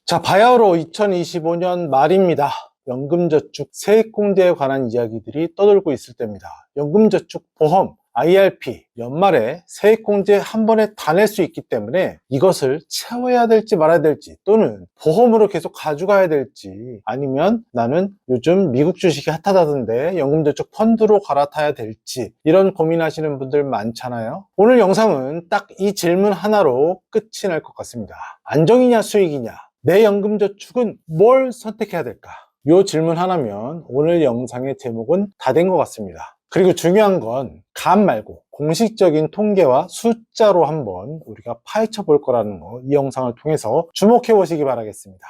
자, 바야흐로 2025년 말입니다. 연금저축 세액공제에 관한 이야기들이 떠돌고 있을 때입니다. 연금저축 보험, IRP, 연말에 세액공제 한 번에 다 낼 수 있기 때문에 이것을 채워야 될지 말아야 될지, 또는 보험으로 계속 가져가야 될지, 아니면 나는 요즘 미국 주식이 핫하다던데 연금저축 펀드로 갈아타야 될지, 이런 고민하시는 분들 많잖아요. 오늘 영상은 딱 이 질문 하나로 끝이 날 것 같습니다. 안정이냐 수익이냐, 내 연금저축은 뭘 선택해야 될까? 이 질문 하나면 오늘 영상의 제목은 다 된 것 같습니다. 그리고 중요한 건 감 말고 공식적인 통계와 숫자로 한번 우리가 파헤쳐 볼 거라는 거, 이 영상을 통해서 주목해 보시기 바라겠습니다.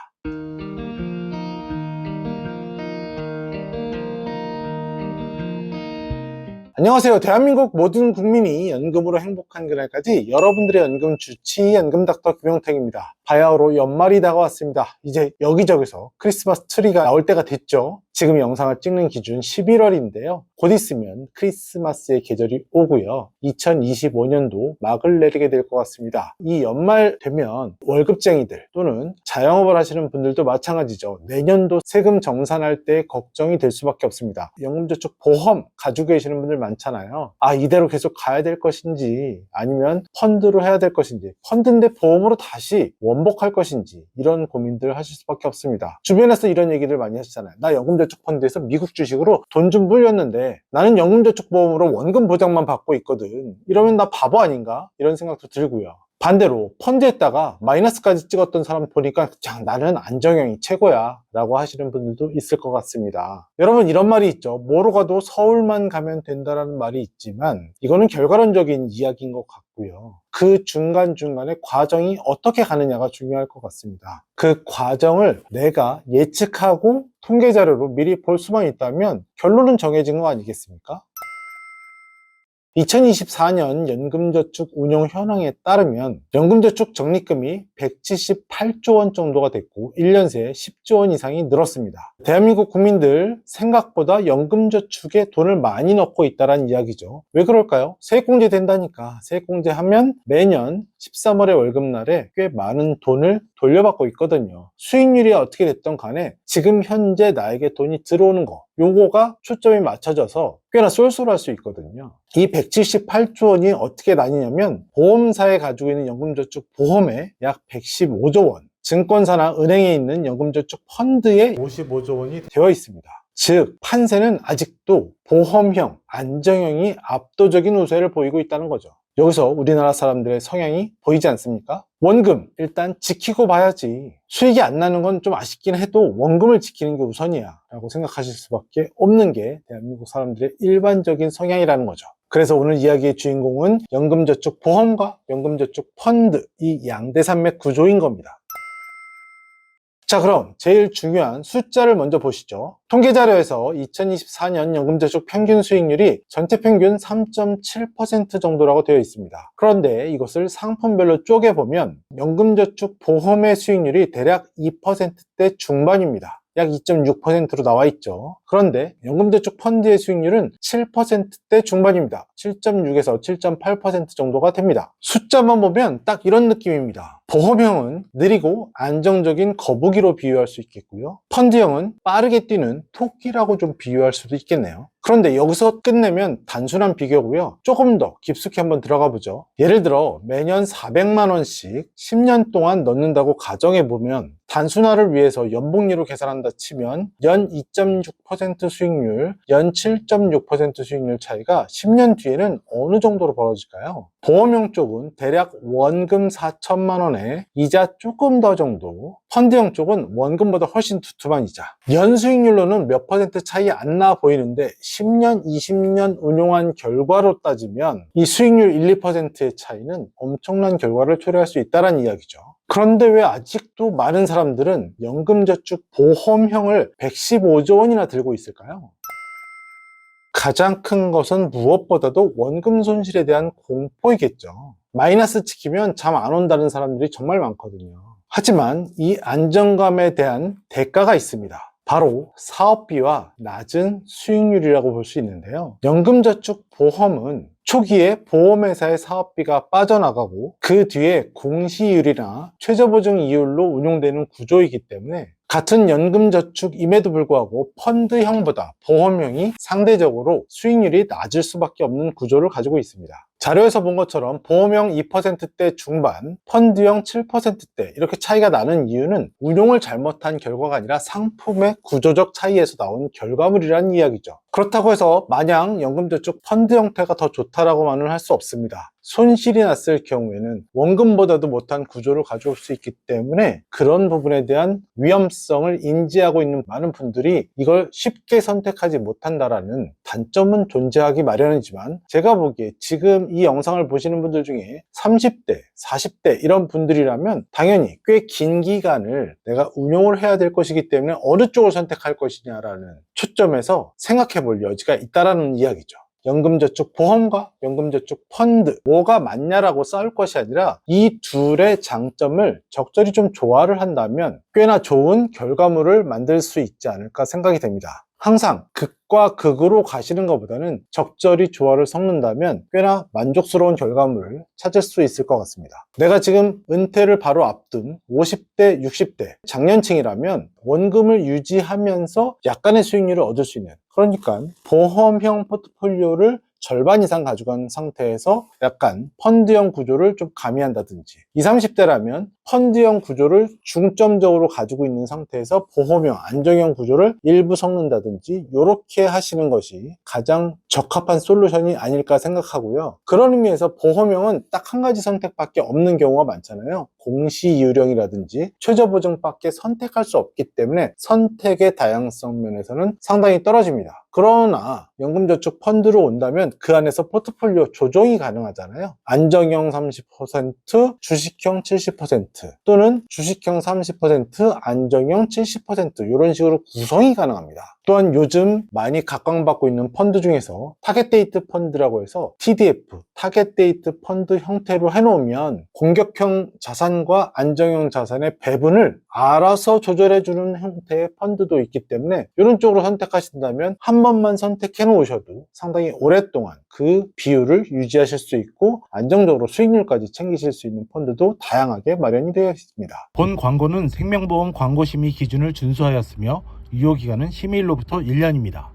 안녕하세요. 대한민국 모든 국민이 연금으로 행복한 그날까지 여러분들의 연금 주치 연금 닥터 김용택입니다. 바야흐로 연말이 다가왔습니다. 이제 여기저기서 크리스마스 트리가 나올 때가 됐죠. 지금 영상을 찍는 기준 11월인데요. 곧 있으면 크리스마스의 계절이 오고요. 2025년도 막을 내리게 될 것 같습니다. 이 연말 되면 월급쟁이들 또는 자영업을 하시는 분들도 마찬가지죠. 내년도 세금 정산할 때 걱정이 될 수밖에 없습니다. 연금저축 보험 가지고 계시는 분들 많잖아요. 이대로 계속 가야 될 것인지, 아니면 펀드로 해야 될 것인지, 펀드인데 보험으로 다시 원복할 것인지, 이런 고민들 하실 수밖에 없습니다. 주변에서 이런 얘기를 많이 하시잖아요. 나 연금저축 펀드에서 미국 주식으로 돈 좀 불렸는데 나는 연금저축보험으로 원금 보장만 받고 있거든. 이러면 나 바보 아닌가? 이런 생각도 들고요. 반대로 펀드에다가 마이너스까지 찍었던 사람 보니까 나는 안정형이 최고야 라고 하시는 분들도 있을 것 같습니다. 여러분, 이런 말이 있죠. 뭐로 가도 서울만 가면 된다라는 말이 있지만 이거는 결과론적인 이야기인 것 같고요. 그 중간중간에 과정이 어떻게 가느냐가 중요할 것 같습니다. 그 과정을 내가 예측하고 통계자료로 미리 볼 수만 있다면 결론은 정해진 거 아니겠습니까? 2024년 연금저축 운용 현황에 따르면 연금저축 적립금이 178조 원 정도가 됐고 1년 새에 10조 원 이상이 늘었습니다. 대한민국 국민들 생각보다 연금저축에 돈을 많이 넣고 있다는 이야기죠. 왜 그럴까요? 세액공제 된다니까. 세액공제하면 매년 13월의 월급날에 꽤 많은 돈을 돌려받고 있거든요. 수익률이 어떻게 됐던 간에 지금 현재 나에게 돈이 들어오는 거, 요거가 초점이 맞춰져서 꽤나 쏠쏠할 수 있거든요. 이 178조 원이 어떻게 나뉘냐면 보험사에 가지고 있는 연금저축 보험에 약 115조 원, 증권사나 은행에 있는 연금저축 펀드에 55조 원이 되어 있습니다. 즉 판세는 아직도 보험형, 안정형이 압도적인 우세를 보이고 있다는 거죠. 여기서 우리나라 사람들의 성향이 보이지 않습니까? 원금 일단 지키고 봐야지. 수익이 안 나는 건 좀 아쉽긴 해도 원금을 지키는 게 우선이야 라고 생각하실 수밖에 없는 게 대한민국 사람들의 일반적인 성향이라는 거죠. 그래서 오늘 이야기의 주인공은 연금저축 보험과 연금저축 펀드, 이 양대산맥 구조인 겁니다. 자, 그럼 제일 중요한 숫자를 먼저 보시죠. 통계자료에서 2024년 연금저축 평균 수익률이 전체 평균 3.7% 정도라고 되어 있습니다. 그런데 이것을 상품별로 쪼개보면 연금저축 보험의 수익률이 대략 2%대 중반입니다. 약 2.6%로 나와 있죠. 그런데 연금저축 펀드의 수익률은 7%대 중반입니다. 7.6에서 7.8% 정도가 됩니다. 숫자만 보면 딱 이런 느낌입니다. 보험형은 느리고 안정적인 거북이로 비유할 수 있겠고요. 펀드형은 빠르게 뛰는 토끼라고 좀 비유할 수도 있겠네요. 그런데 여기서 끝내면 단순한 비교고요. 조금 더 깊숙이 한번 들어가 보죠. 예를 들어 매년 400만 원씩 10년 동안 넣는다고 가정해보면 단순화를 위해서 연복리로 계산한다 치면 연 2.6% 수익률, 연 7.6% 수익률 차이가 10년 뒤에는 어느 정도로 벌어질까요? 보험형 쪽은 대략 원금 4천만 원에 이자 조금 더 정도, 펀드형 쪽은 원금보다 훨씬 두툼한 이자. 연 수익률로는 몇 퍼센트 차이 안 나 보이는데 10년, 20년 운용한 결과로 따지면 이 수익률 1, 2%의 차이는 엄청난 결과를 초래할 수 있다는 이야기죠. 그런데 왜 아직도 많은 사람들은 연금저축 보험형을 115조 원이나 들고 있을까요? 가장 큰 것은 무엇보다도 원금 손실에 대한 공포이겠죠. 마이너스 찍히면 잠 안 온다는 사람들이 정말 많거든요. 하지만 이 안정감에 대한 대가가 있습니다. 바로 사업비와 낮은 수익률이라고 볼 수 있는데요. 연금저축 보험은 초기에 보험회사의 사업비가 빠져나가고 그 뒤에 공시율이나 최저보증 이율로 운용되는 구조이기 때문에 같은 연금저축임에도 불구하고 펀드형보다 보험형이 상대적으로 수익률이 낮을 수밖에 없는 구조를 가지고 있습니다. 자료에서 본 것처럼 보험형 2%대 중반, 펀드형 7%대 이렇게 차이가 나는 이유는 운용을 잘못한 결과가 아니라 상품의 구조적 차이에서 나온 결과물이라는 이야기죠. 그렇다고 해서 마냥 연금저축 펀드 형태가 더 좋다라고만은 할 수 없습니다. 손실이 났을 경우에는 원금보다도 못한 구조를 가져올 수 있기 때문에 그런 부분에 대한 위험성을 인지하고 있는 많은 분들이 이걸 쉽게 선택하지 못한다라는 단점은 존재하기 마련이지만, 제가 보기에 지금 이 영상을 보시는 분들 중에 30대, 40대 이런 분들이라면 당연히 꽤 긴 기간을 내가 운용을 해야 될 것이기 때문에 어느 쪽을 선택할 것이냐라는 초점에서 생각해 볼 여지가 있다라는 이야기죠. 연금저축 보험과 연금저축 펀드 뭐가 맞냐라고 싸울 것이 아니라 이 둘의 장점을 적절히 좀 조화를 한다면 꽤나 좋은 결과물을 만들 수 있지 않을까 생각이 됩니다. 항상 극과 극으로 가시는 것보다는 적절히 조화를 섞는다면 꽤나 만족스러운 결과물을 찾을 수 있을 것 같습니다. 내가 지금 은퇴를 바로 앞둔 50대, 60대 장년층이라면 원금을 유지하면서 약간의 수익률을 얻을 수 있는, 그러니까 보험형 포트폴리오를 절반 이상 가져간 상태에서 약간 펀드형 구조를 좀 가미한다든지, 20, 30대라면 펀드형 구조를 중점적으로 가지고 있는 상태에서 보험형, 안정형 구조를 일부 섞는다든지 이렇게 하시는 것이 가장 적합한 솔루션이 아닐까 생각하고요. 그런 의미에서 보험형은 딱 한 가지 선택밖에 없는 경우가 많잖아요. 공시유령이라든지 최저보증밖에 선택할 수 없기 때문에 선택의 다양성 면에서는 상당히 떨어집니다. 그러나 연금저축 펀드로 온다면 그 안에서 포트폴리오 조정이 가능하잖아요. 안정형 30%, 주식형 70% 또는 주식형 30%, 안정형 70% 이런 식으로 구성이 가능합니다. 또한 요즘 많이 각광받고 있는 펀드 중에서 타겟 데이트 펀드라고 해서 TDF, 타겟 데이트 펀드 형태로 해놓으면 공격형 자산과 안정형 자산의 배분을 알아서 조절해주는 형태의 펀드도 있기 때문에 이런 쪽으로 선택하신다면 한 번만 선택해 놓으셔도 상당히 오랫동안 그 비율을 유지하실 수 있고 안정적으로 수익률까지 챙기실 수 있는 펀드도 다양하게 마련이 되어 있습니다. 본 광고는 생명보험 광고심의 기준을 준수하였으며 유효기간은 심의일로부터 1년입니다.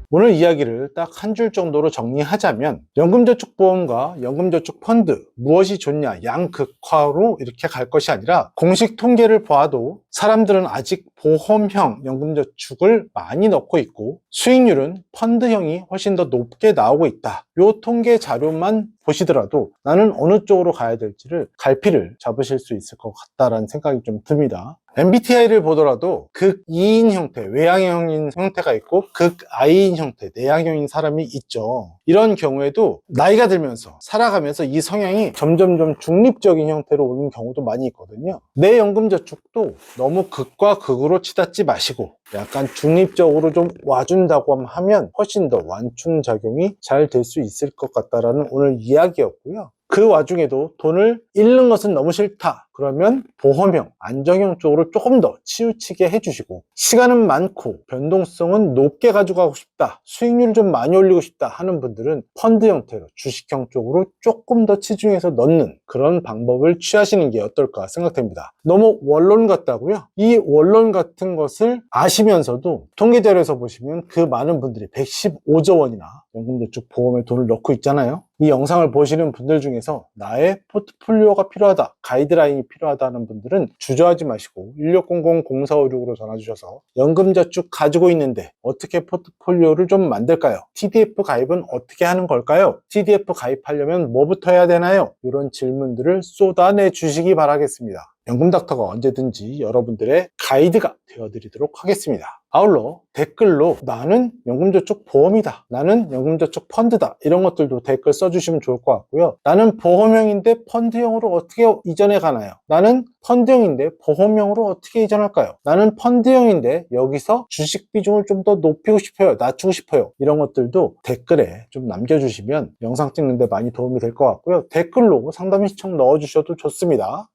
오늘 이야기를 딱 한 줄 정도로 정리하자면 연금저축보험과 연금저축펀드 무엇이 좋냐, 양극화로 이렇게 갈 것이 아니라 공식 통계를 봐도 사람들은 아직 보험형 연금저축을 많이 넣고 있고 수익률은 펀드형이 훨씬 더 높게 나오고 있다. 이 통계 자료만 보시더라도 나는 어느 쪽으로 가야 될지를 갈피를 잡으실 수 있을 것 같다라는 생각이 좀 듭니다. MBTI를 보더라도 극 E인 형태, 외향형인 형태가 있고 극 I인 형태, 내향형인 사람이 있죠. 이런 경우에도 나이가 들면서 살아가면서 이 성향이 점점 중립적인 형태로 오는 경우도 많이 있거든요. 내 연금저축도 너무 극과 극으로 치닫지 마시고 약간 중립적으로 좀 와준다고 하면 훨씬 더 완충작용이 잘 될 수 있을 것 같다라는 오늘 이야기였고요. 그 와중에도 돈을 잃는 것은 너무 싫다. 그러면 보험형, 안정형 쪽으로 조금 더 치우치게 해주시고, 시간은 많고 변동성은 높게 가져가고 싶다, 수익률을 좀 많이 올리고 싶다 하는 분들은 펀드 형태로 주식형 쪽으로 조금 더 치중해서 넣는 그런 방법을 취하시는 게 어떨까 생각됩니다. 너무 원론 같다고요? 이 원론 같은 것을 아시면서도 통계자료에서 보시면 그 많은 분들이 115조 원이나 연금저축 보험에 돈을 넣고 있잖아요. 이 영상을 보시는 분들 중에서 나의 포트폴리오가 필요하다, 가이드라인이 필요하다는 분들은 주저하지 마시고 1600-0456으로 전화 주셔서 연금저축 가지고 있는데 어떻게 포트폴리오를 좀 만들까요? TDF 가입은 어떻게 하는 걸까요? TDF 가입하려면 뭐부터 해야 되나요? 이런 질문들을 쏟아내 주시기 바라겠습니다. 연금닥터가 언제든지 여러분들의 가이드가 되어드리도록 하겠습니다. 아울러 댓글로 나는 연금저축 보험이다, 나는 연금저축 펀드다, 이런 것들도 댓글 써주시면 좋을 것 같고요. 나는 보험형인데 펀드형으로 어떻게 이전해 가나요? 나는 펀드형인데 보험형으로 어떻게 이전할까요? 나는 펀드형인데 여기서 주식 비중을 좀 더 높이고 싶어요, 낮추고 싶어요, 이런 것들도 댓글에 좀 남겨주시면 영상 찍는데 많이 도움이 될 것 같고요. 댓글로 상담 신청 넣어주셔도 좋습니다.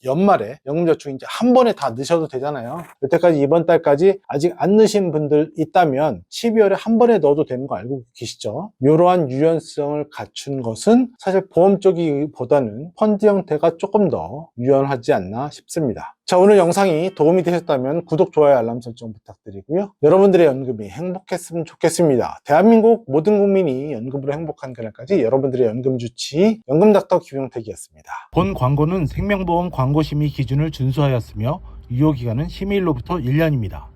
연말에 연금저축 이제 한 번에 다 넣으셔도 되잖아요. 여태까지 이번 달까지 아직 안 넣으신 분들 있다면 12월에 한 번에 넣어도 되는 거 알고 계시죠? 이러한 유연성을 갖춘 것은 사실 보험 쪽이보다는 펀드 형태가 조금 더 유연하지 않나 싶습니다. 자, 오늘 영상이 도움이 되셨다면 구독, 좋아요, 알람 설정 부탁드리고요. 여러분들의 연금이 행복했으면 좋겠습니다. 대한민국 모든 국민이 연금으로 행복한 그날까지 여러분들의 연금 주치 연금닥터 김용택이었습니다. 본 광고는 생명보험 광고심의 기준을 준수하였으며 유효기간은 심의일로부터 1년입니다.